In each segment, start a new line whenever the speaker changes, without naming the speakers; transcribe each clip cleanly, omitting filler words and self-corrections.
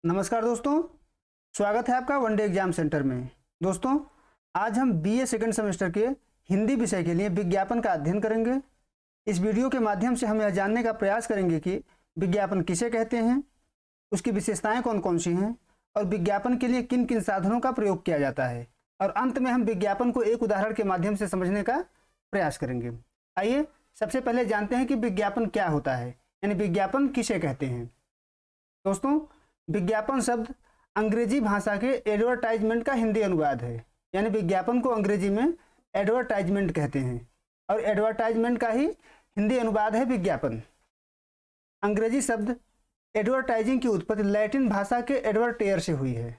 नमस्कार दोस्तों, स्वागत है आपका वनडे एग्जाम सेंटर में। दोस्तों, आज हम बीए सेकंड सेमेस्टर के हिंदी विषय के लिए विज्ञापन का अध्ययन करेंगे। इस वीडियो के माध्यम से हम यह जानने का प्रयास करेंगे कि विज्ञापन किसे कहते हैं, उसकी विशेषताएं कौन कौन सी हैं और विज्ञापन के लिए किन किन साधनों का प्रयोग किया जाता है। और अंत में हम विज्ञापन को एक उदाहरण के माध्यम से समझने का प्रयास करेंगे। आइए सबसे पहले जानते हैं कि विज्ञापन क्या होता है, यानी विज्ञापन किसे कहते हैं। दोस्तों, विज्ञापन शब्द अंग्रेजी भाषा के एडवर्टाइजमेंट का हिंदी अनुवाद है, यानी विज्ञापन को अंग्रेजी में एडवर्टाइजमेंट कहते हैं और एडवर्टाइजमेंट का ही हिंदी अनुवाद है विज्ञापन। अंग्रेजी शब्द एडवर्टाइजिंग की उत्पत्ति लैटिन भाषा के एडवर्टेयर से हुई है,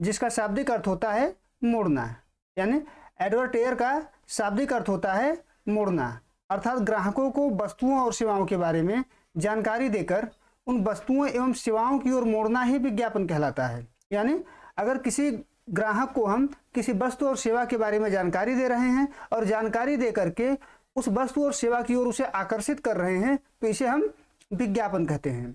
जिसका शाब्दिक अर्थ होता है मोड़ना। यानी एडवर्टेयर का शाब्दिक अर्थ होता है मोड़ना, अर्थात ग्राहकों को वस्तुओं और सेवाओं के बारे में जानकारी देकर उन वस्तुओं एवं सेवाओं की ओर मोड़ना ही विज्ञापन कहलाता है। यानी अगर किसी ग्राहक को हम किसी वस्तु और सेवा के बारे में जानकारी दे रहे हैं और जानकारी दे करके उस वस्तु और सेवा की ओर उसे आकर्षित कर रहे हैं, तो इसे हम विज्ञापन कहते हैं।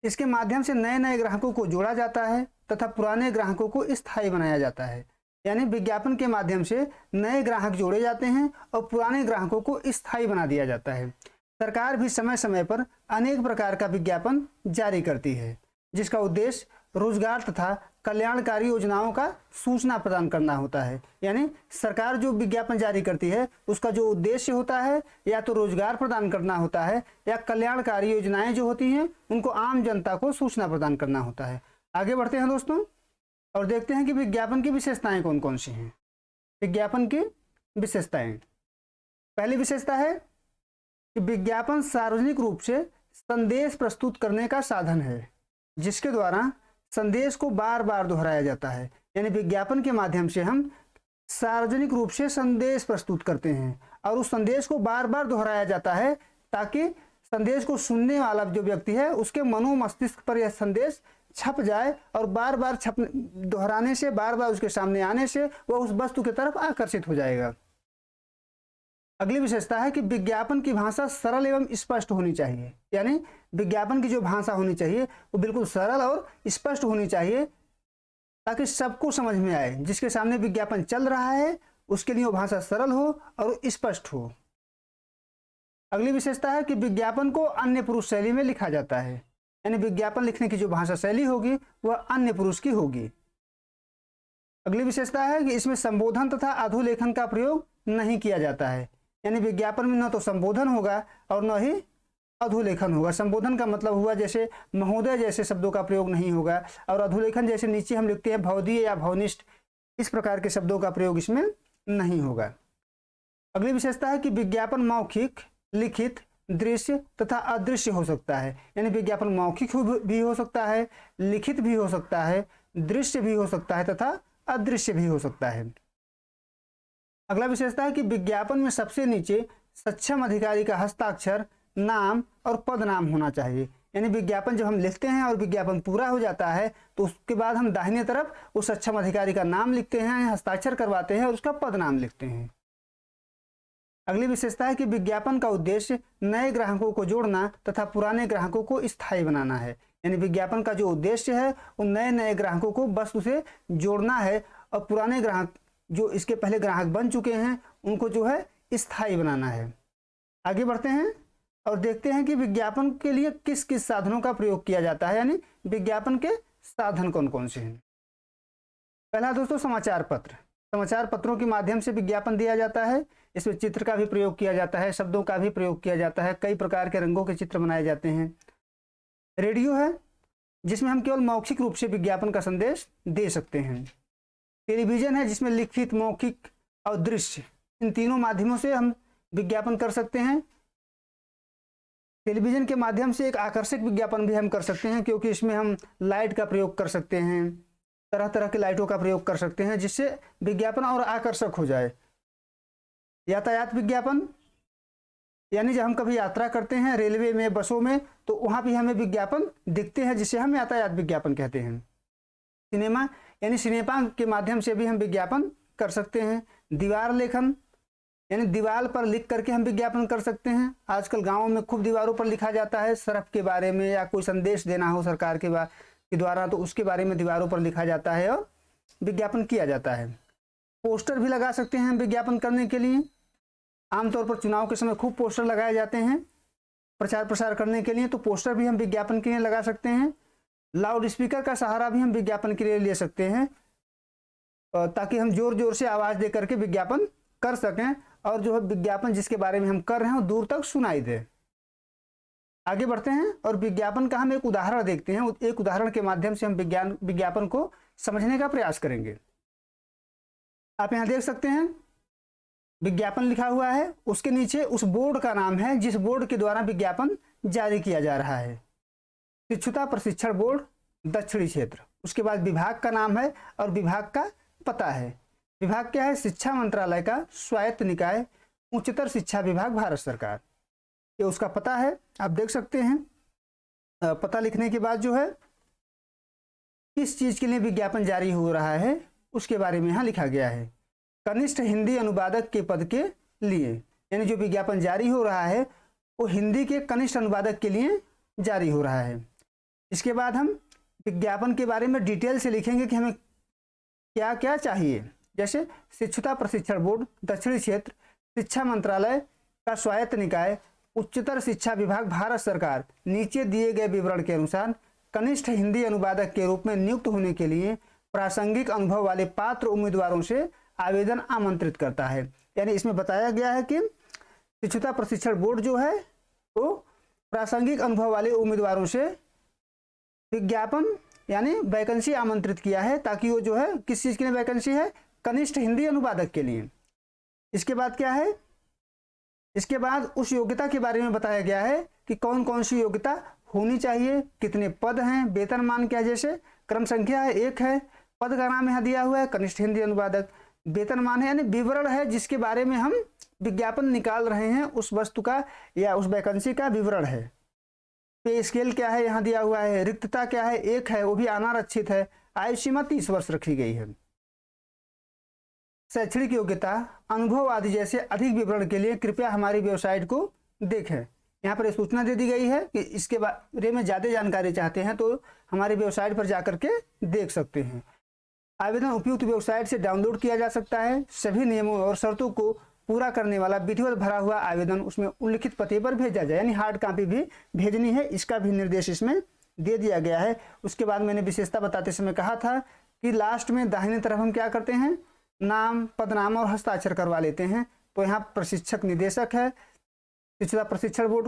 इसके माध्यम से नए नए ग्राहकों को जोड़ा जाता है तथा पुराने ग्राहकों को स्थायी बनाया जाता है। यानी विज्ञापन के माध्यम से नए ग्राहक जोड़े जाते हैं और पुराने ग्राहकों को स्थायी बना दिया जाता है। सरकार भी समय समय पर अनेक प्रकार का विज्ञापन जारी करती है, जिसका उद्देश्य रोजगार तथा कल्याणकारी योजनाओं का सूचना प्रदान करना होता है। यानी सरकार जो विज्ञापन जारी करती है उसका जो उद्देश्य होता है या तो रोजगार प्रदान करना होता है या कल्याणकारी योजनाएं जो होती हैं उनको आम जनता को सूचना प्रदान करना होता है। आगे बढ़ते हैं दोस्तों और देखते हैं कि विज्ञापन की विशेषताएं कौन कौन सी हैं। विज्ञापन की विशेषताएं, पहली विशेषता है कि विज्ञापन सार्वजनिक रूप से संदेश प्रस्तुत करने का साधन है, जिसके द्वारा संदेश को बार बार दोहराया जाता है। यानी विज्ञापन के माध्यम से हम सार्वजनिक रूप से संदेश प्रस्तुत करते हैं और उस संदेश को बार बार दोहराया जाता है ताकि संदेश को सुनने वाला जो व्यक्ति है उसके मनो मस्तिष्क पर यह संदेश छप जाए और बार बार दोहराने से, बार बार उसके सामने आने से वह उस वस्तु की तरफ आकर्षित हो जाएगा। अगली विशेषता है कि विज्ञापन की भाषा सरल एवं स्पष्ट होनी चाहिए। यानी विज्ञापन की जो भाषा होनी चाहिए वो बिल्कुल सरल और स्पष्ट होनी चाहिए ताकि सबको समझ में आए। जिसके सामने विज्ञापन चल रहा है उसके लिए वो भाषा सरल हो और स्पष्ट हो। अगली विशेषता है कि विज्ञापन को अन्य पुरुष शैली में लिखा जाता है। यानी विज्ञापन लिखने की जो भाषा शैली होगी वह अन्य पुरुष की होगी। अगली विशेषता है कि इसमें संबोधन तथा अधोलेखन का प्रयोग नहीं किया जाता है। यानी विज्ञापन में न तो संबोधन होगा और न ही अधोलेखन होगा। संबोधन का मतलब हुआ जैसे महोदय जैसे शब्दों का प्रयोग नहीं होगा, और अधोलेखन जैसे नीचे हम लिखते हैं भवदीय या भवनिष्ठ, इस प्रकार के शब्दों का प्रयोग इसमें नहीं होगा। अगली विशेषता है कि विज्ञापन मौखिक, लिखित, दृश्य तथा अदृश्य हो सकता है। यानी विज्ञापन मौखिक भी हो सकता है, लिखित भी हो सकता है, दृश्य भी हो सकता है तथा अदृश्य भी हो सकता है। अगला विशेषता है कि विज्ञापन में सबसे नीचे सक्षम अधिकारी का हस्ताक्षर, नाम और पद नाम होना चाहिए। यानी विज्ञापन जब हम लिखते हैं और विज्ञापन पूरा हो जाता है तो उसके बाद हम दाहिने तरफ उस सक्षम अधिकारी का नाम लिखते हैं, हस्ताक्षर करवाते हैं और उसका पद नाम लिखते हैं। अगली विशेषता है कि विज्ञापन का उद्देश्य नए ग्राहकों को जोड़ना तथा पुराने ग्राहकों को स्थायी बनाना है। यानी विज्ञापन का जो उद्देश्य है वो नए नए ग्राहकों को वस्तु से जोड़ना है और पुराने ग्राहक जो इसके पहले ग्राहक बन चुके हैं उनको जो है स्थायी बनाना है। आगे बढ़ते हैं और देखते हैं कि विज्ञापन के लिए किस किस साधनों का प्रयोग किया जाता है। यानी विज्ञापन के साधन कौन कौन से हैं। पहला दोस्तों समाचार पत्र। समाचार पत्रों के माध्यम से विज्ञापन दिया जाता है। इसमें चित्र का भी प्रयोग किया जाता है, शब्दों का भी प्रयोग किया जाता है, कई प्रकार के रंगों के चित्र बनाए जाते हैं। रेडियो है जिसमें हम केवल मौखिक रूप से विज्ञापन का संदेश दे सकते हैं। टेलीविजन है जिसमें लिखित, मौखिक और दृश्य, इन तीनों माध्यमों से हम विज्ञापन कर सकते हैं। टेलीविजन के माध्यम से एक आकर्षक विज्ञापन भी हम कर सकते हैं, क्योंकि इसमें हम लाइट का प्रयोग कर सकते हैं, तरह तरह के लाइटों का प्रयोग कर सकते हैं जिससे विज्ञापन और आकर्षक हो जाए। यातायात विज्ञापन, यानी जब हम कभी यात्रा करते हैं रेलवे में, बसों में, तो वहाँ भी हमें विज्ञापन दिखते हैं जिसे हम यातायात विज्ञापन कहते हैं। सिनेमा, यानी सिनेमा के माध्यम से भी हम विज्ञापन कर सकते हैं। दीवार लेखन, यानी दीवार पर लिख करके हम विज्ञापन कर सकते हैं। आजकल गाँव में खूब दीवारों पर लिखा जाता है सर्फ के बारे में, या कोई संदेश देना हो सरकार के द्वारा तो उसके बारे में दीवारों पर लिखा जाता है और विज्ञापन किया जाता है। पोस्टर भी लगा सकते हैं हम विज्ञापन करने के लिए। आमतौर पर चुनाव के समय खूब पोस्टर लगाए जाते हैं प्रचार प्रसार करने के लिए, तो पोस्टर भी हम विज्ञापन के लिए लगा सकते हैं। लाउड स्पीकर का सहारा भी हम विज्ञापन के लिए ले सकते हैं, ताकि हम जोर जोर से आवाज दे करके विज्ञापन कर सकें और जो है विज्ञापन जिसके बारे में हम कर रहे हैं वो दूर तक सुनाई दे। आगे बढ़ते हैं और विज्ञापन का हम एक उदाहरण देखते हैं। एक उदाहरण के माध्यम से हम विज्ञापन को समझने का प्रयास करेंगे। आप यहाँ देख सकते हैं विज्ञापन लिखा हुआ है, उसके नीचे उस बोर्ड का नाम है जिस बोर्ड के द्वारा विज्ञापन जारी किया जा रहा है, शिक्षुता प्रशिक्षण बोर्ड दक्षिणी क्षेत्र। उसके बाद विभाग का नाम है और विभाग का पता है। विभाग क्या है? शिक्षा मंत्रालय का स्वायत्त निकाय उच्चतर शिक्षा विभाग भारत सरकार, ये उसका पता है। आप देख सकते हैं पता लिखने के बाद जो है किस चीज के लिए विज्ञापन जारी हो रहा है उसके बारे में यहाँ लिखा गया है। कनिष्ठ हिंदी अनुवादक के पद के लिए, यानी जो विज्ञापन जारी हो रहा है वो हिंदी के कनिष्ठ अनुवादक के लिए जारी हो रहा है। इसके बाद हम विज्ञापन के बारे में डिटेल से लिखेंगे कि हमें क्या क्या चाहिए, जैसे शिक्षुता प्रशिक्षण बोर्ड दक्षिणी क्षेत्र, शिक्षा मंत्रालय का स्वायत्त निकाय उच्चतर शिक्षा विभाग भारत सरकार, नीचे दिए गए विवरण के अनुसार कनिष्ठ हिंदी अनुवादक के रूप में नियुक्त होने के लिए प्रासंगिक अनुभव वाले पात्र उम्मीदवारों से आवेदन आमंत्रित करता है। यानी इसमें बताया गया है कि शिक्षुता प्रशिक्षण बोर्ड जो है वो प्रासंगिक अनुभव वाले उम्मीदवारों से विज्ञापन यानी वैकेंसी आमंत्रित किया है, ताकि वो जो है किस चीज के लिए वैकेंसी है? कनिष्ठ हिंदी अनुवादक के लिए। इसके बाद क्या है? इसके बाद उस योग्यता के बारे में बताया गया है कि कौन कौन सी योग्यता होनी चाहिए, कितने पद हैं, वेतनमान क्या, जैसे क्रम संख्या है 1 है, पद का नाम यहाँ दिया हुआ है कनिष्ठ हिंदी अनुवादक, वेतनमान है यानी विवरण है जिसके बारे में हम विज्ञापन निकाल रहे हैं, उस वस्तु का या उस वैकेंसी का विवरण है। पे स्केल क्या है यहाँ दिया हुआ है, रिक्तता क्या है 1 है वो भी अनारक्षित है, आयु सीमा 30 वर्ष रखी गई है। शैक्षणिक योग्यता, अनुभव आदि जैसे अधिक विवरण के लिए कृपया हमारी वेबसाइट को देखें। यहाँ पर सूचना दे दी गई है कि इसके बारे में ज़्यादा जानकारी चाहते हैं तो हमारी वेबसाइट पर जाकर के देख सकते हैं। आवेदन उपयुक्त वेबसाइट से डाउनलोड किया जा सकता है। सभी नियमों और शर्तों को पूरा करने वाला विधिवत भरा हुआ आवेदन उसमें उल्लिखित पते पर भेजा जाए, यानी हार्ड कॉपी भी भेजनी है, इसका भी निर्देश इसमें दे दिया गया है। उसके बाद मैंने विशेषता बताते समय कहा था कि लास्ट में दाहिने तरफ हम क्या करते हैं, नाम, पदनाम और हस्ताक्षर करवा लेते हैं। तो यहाँ प्रशिक्षक निदेशक है शिक्षुता प्रशिक्षण बोर्ड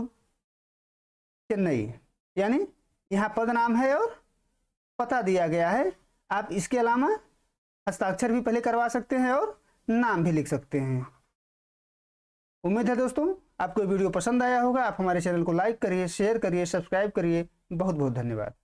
चेन्नई, यानी यहाँ पद नाम है और पता दिया गया है। आप इसके अलावा हस्ताक्षर भी पहले करवा सकते हैं और नाम भी लिख सकते हैं। उम्मीद है दोस्तों आपको वीडियो पसंद आया होगा। आप हमारे चैनल को लाइक करिए, शेयर करिए, सब्सक्राइब करिए। बहुत बहुत धन्यवाद।